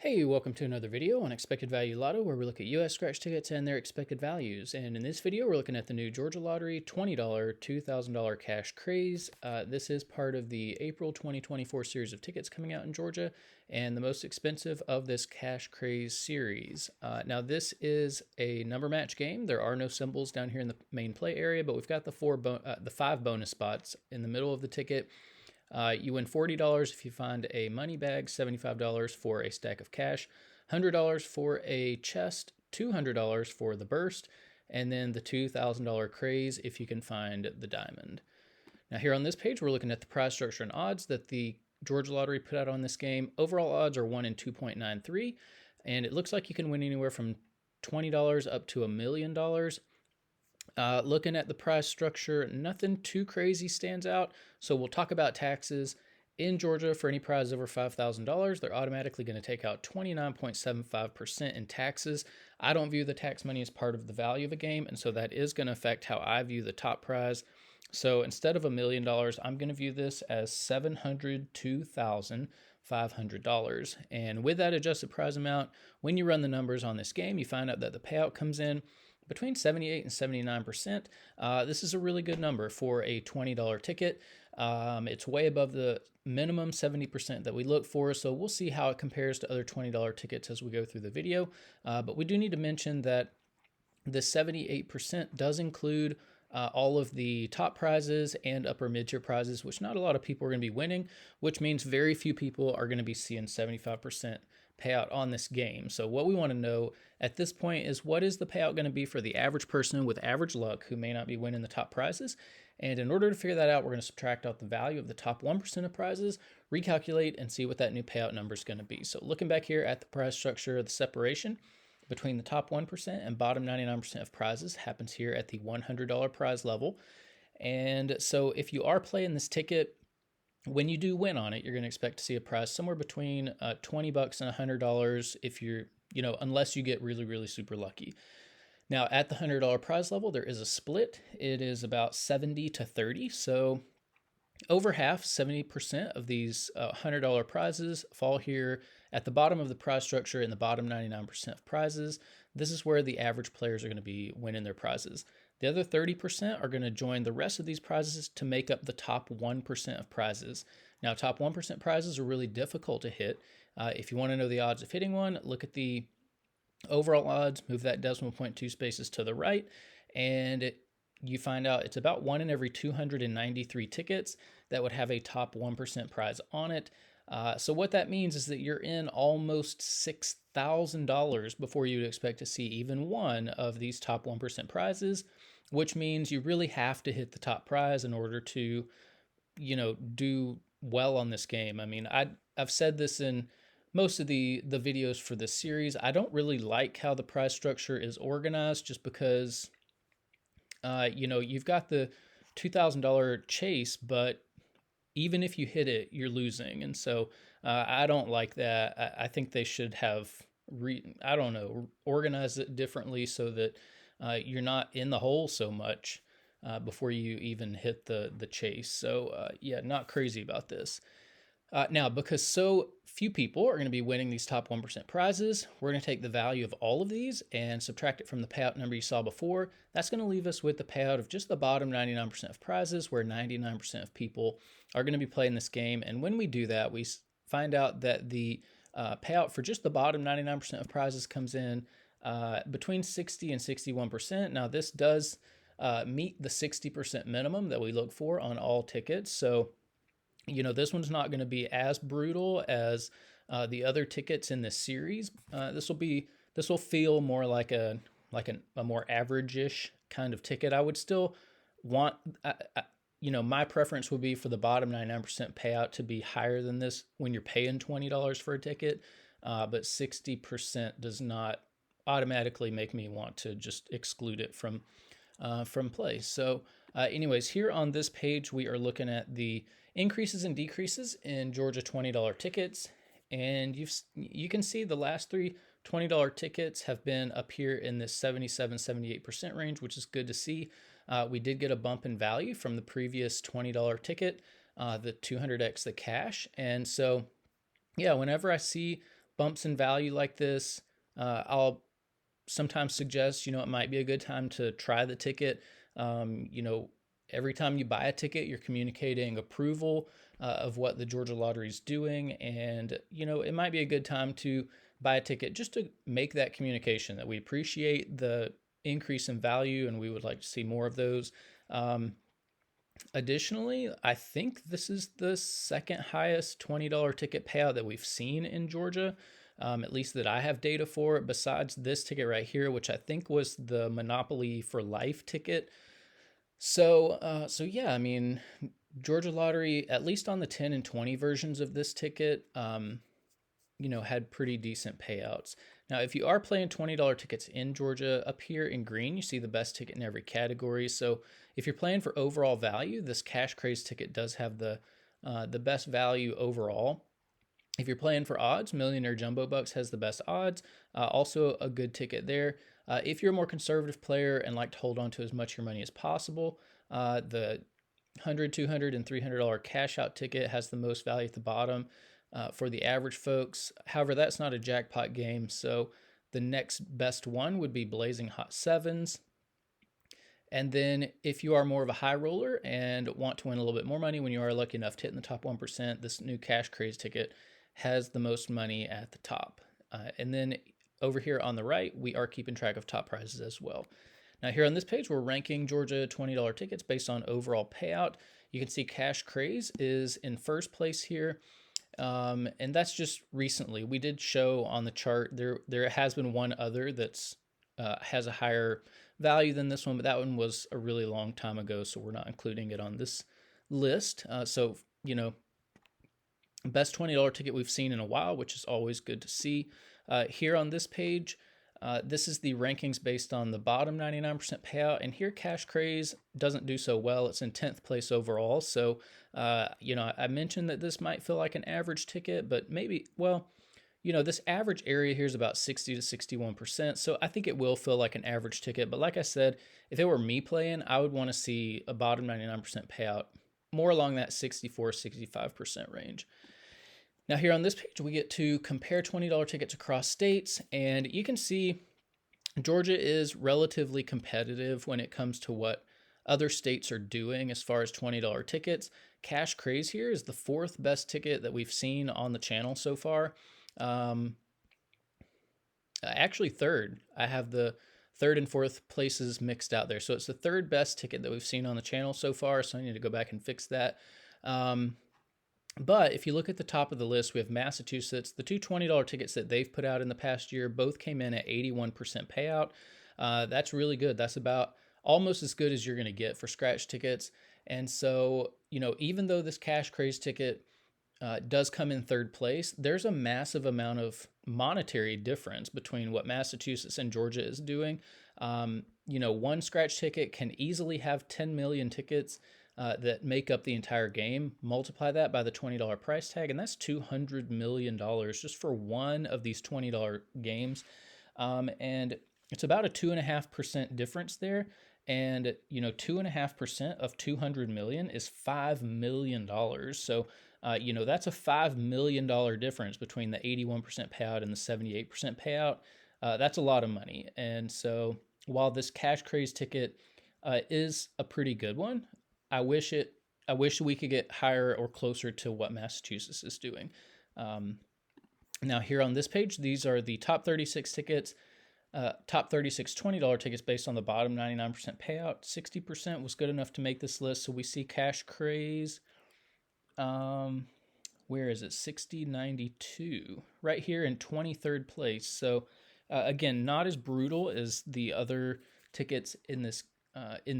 Hey, welcome to another video on Expected Value Lotto, where we look at US scratch tickets and their expected values. And in this video, we're looking at the new Georgia Lottery $20 $2,000 Cash Craze. This is part of the April 2024 series of tickets coming out in Georgia, and the most expensive of this Cash Craze series. Now, this is a number match game. There are no symbols down here in the main play area, but we've got the 5 bonus spots in the middle of the ticket. You win $40 if you find a money bag, $75 for a stack of cash, $100 for a chest, $200 for the burst, and then the $2,000 craze if you can find the diamond. Now here on this page, we're looking at the prize structure and odds that the Georgia Lottery put out on this game. Overall odds are 1 in 2.93, and it looks like you can win anywhere from $20 up to $1 million. Looking at the prize structure, nothing too crazy stands out. So we'll talk about taxes. In Georgia, for any prize over $5,000, they're automatically going to take out 29.75% in taxes. I don't view the tax money as part of the value of a game, and so that is going to affect how I view the top prize. So instead of $1 million, I'm going to view this as $702,500. And with that adjusted prize amount, when you run the numbers on this game, you find out that the payout comes in between 78 and 79%. This is a really good number for a $20 ticket. It's way above the minimum 70% that we look for, so we'll see how it compares to other $20 tickets as we go through the video. But we do need to mention that the 78% does include all of the top prizes and upper mid-tier prizes, which not a lot of people are going to be winning, which means very few people are going to be seeing 75% payout on this game. So what we want to know at this point is, what is the payout going to be for the average person with average luck who may not be winning the top prizes? And in order to figure that out, we're going to subtract out the value of the top 1% of prizes, recalculate, and see what that new payout number is going to be. So looking back here at the prize structure, the separation between the top 1% and bottom 99% of prizes happens here at the $100 prize level. And so if you are playing this ticket, when you do win on it, you're going to expect to see a prize somewhere between $20 and $100 if you're, unless you get really, really super lucky. Now, at the $100 prize level, there is a split. It is about 70 to 30. So over half, 70% of these $100 prizes fall here at the bottom of the prize structure in the bottom 99% of prizes. This is where the average players are going to be winning their prizes. The other 30% are going to join the rest of these prizes to make up the top 1% of prizes. Now, top 1% prizes are really difficult to hit. If you want to know the odds of hitting one, look at the overall odds, move that decimal point 2 spaces to the right, and you find out it's about 1 in every 293 tickets that would have a top 1% prize on it. So what that means is that you're in almost $6,000 before you'd expect to see even one of these top 1% prizes, which means you really have to hit the top prize in order to, do well on this game. I mean, I've said this in most of the videos for this series. I don't really like how the prize structure is organized, just because, you've got the $2,000 chase, but even if you hit it, you're losing. And so I don't like that. I think they should have, organized it differently so that you're not in the hole so much before you even hit the chase. So yeah, not crazy about this. Now, because so few people are going to be winning these top 1% prizes, we're going to take the value of all of these and subtract it from the payout number you saw before. That's going to leave us with the payout of just the bottom 99% of prizes, where 99% of people are going to be playing this game. And when we do that, we find out that the payout for just the bottom 99% of prizes comes in between 60 and 61%. Now, this does meet the 60% minimum that we look for on all tickets. So this one's not going to be as brutal as the other tickets in this series. This will feel more like a more average-ish kind of ticket. I would still want, my preference would be for the bottom 99% payout to be higher than this when you're paying $20 for a ticket, but 60% does not automatically make me want to just exclude it from play. So anyways, here on this page, we are looking at the increases and decreases in Georgia $20 tickets. And you can see the last 3 $20 tickets have been up here in this 77-78% range, which is good to see. We did get a bump in value from the previous $20 ticket, the 200x the cash. And so, yeah, whenever I see bumps in value like this, I'll sometimes suggest, it might be a good time to try the ticket. Every time you buy a ticket, you're communicating approval of what the Georgia Lottery is doing. And, it might be a good time to buy a ticket just to make that communication that we appreciate the increase in value and we would like to see more of those. Additionally, I think this is the second highest $20 ticket payout that we've seen in Georgia, at least that I have data for, besides this ticket right here, which I think was the Monopoly for Life ticket. So yeah, I mean, Georgia Lottery, at least on the 10 and 20 versions of this ticket, had pretty decent payouts. Now, if you are playing $20 tickets in Georgia, up here in green, you see the best ticket in every category. So if you're playing for overall value, this Cash Craze ticket does have the best value overall. If you're playing for odds, Millionaire Jumbo Bucks has the best odds. Also a good ticket there. If you're a more conservative player and like to hold on to as much of your money as possible, the $100, $200, and $300 cash out ticket has the most value at the bottom for the average folks. However, that's not a jackpot game, so the next best one would be Blazing Hot Sevens. And then if you are more of a high roller and want to win a little bit more money when you are lucky enough to hit in the top 1%, this new Cash Craze ticket has the most money at the top. And then over here on the right, we are keeping track of top prizes as well. Now here on this page, we're ranking Georgia $20 tickets based on overall payout. You can see Cash Craze is in first place here. And that's just recently. We did show on the chart there has been one other that's has a higher value than this one, but that one was a really long time ago, so we're not including it on this list. So best $20 ticket we've seen in a while, which is always good to see. Here on this page, this is the rankings based on the bottom 99% payout, and here Cash Craze doesn't do so well. It's in 10th place overall, so I mentioned that this might feel like an average ticket, but maybe, this average area here is about 60 to 61%, so I think it will feel like an average ticket, but like I said, if it were me playing, I would want to see a bottom 99% payout more along that 64-65% range. Now here on this page, we get to compare $20 tickets across states, and you can see Georgia is relatively competitive when it comes to what other states are doing as far as $20 tickets. Cash Craze here is the fourth best ticket that we've seen on the channel so far. Actually third. I have the third and fourth places mixed out there. So it's the third best ticket that we've seen on the channel so far, so I need to go back and fix that. But if you look at the top of the list, we have Massachusetts. The two $20 tickets that they've put out in the past year both came in at 81% payout. That's really good. That's about almost as good as you're going to get for scratch tickets. And so, even though this Cash Craze ticket does come in third place, there's a massive amount of monetary difference between what Massachusetts and Georgia is doing. One scratch ticket can easily have 10 million tickets that make up the entire game. Multiply that by the $20 price tag, and that's $200 million just for one of these $20 games. And it's about a 2.5% difference there. And 2.5% of 200 million is $5 million. So that's a $5 million difference between the 81% payout and the 78% payout. That's a lot of money. And so while this Cash Craze ticket is a pretty good one, I wish we could get higher or closer to what Massachusetts is doing. Now here on this page, these are the top 36 tickets, top 36 $20 tickets based on the bottom 99% payout. 60% was good enough to make this list. So we see Cash Craze. Where is it? 6092 right here in 23rd place. So again, not as brutal as the other tickets in this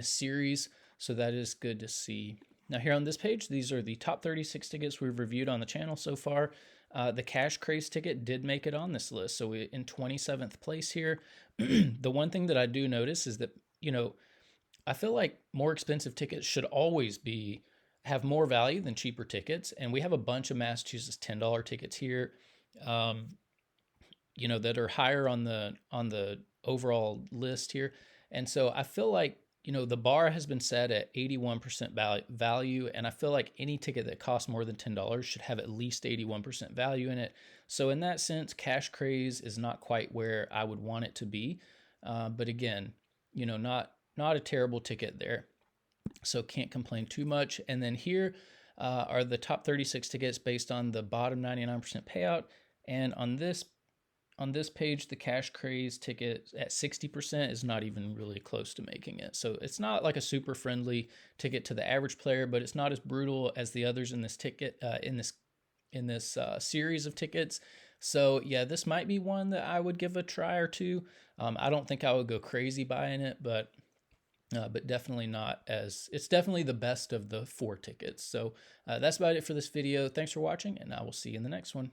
series. So that is good to see. Now here on this page, these are the top 36 tickets we've reviewed on the channel so far. The Cash Craze ticket did make it on this list. So we're in 27th place here. The one thing that I do notice is that, I feel like more expensive tickets should always have more value than cheaper tickets. And we have a bunch of Massachusetts $10 tickets here, that are higher on the overall list here. And so I feel like you know, the bar has been set at 81% value, and I feel like any ticket that costs more than $10 should have at least 81% value in it. So in that sense, Cash Craze is not quite where I would want it to be. But again, you know, not a terrible ticket there. So can't complain too much. And then here are the top 36 tickets based on the bottom 99% payout. And on this page, the Cash Craze ticket at 60% is not even really close to making it. So it's not like a super friendly ticket to the average player, but it's not as brutal as the others in this ticket in this series of tickets. So yeah, this might be one that I would give a try or two. I don't think I would go crazy buying it, but definitely not as, it's definitely the best of the 4 tickets. So that's about it for this video. Thanks for watching, and I will see you in the next one.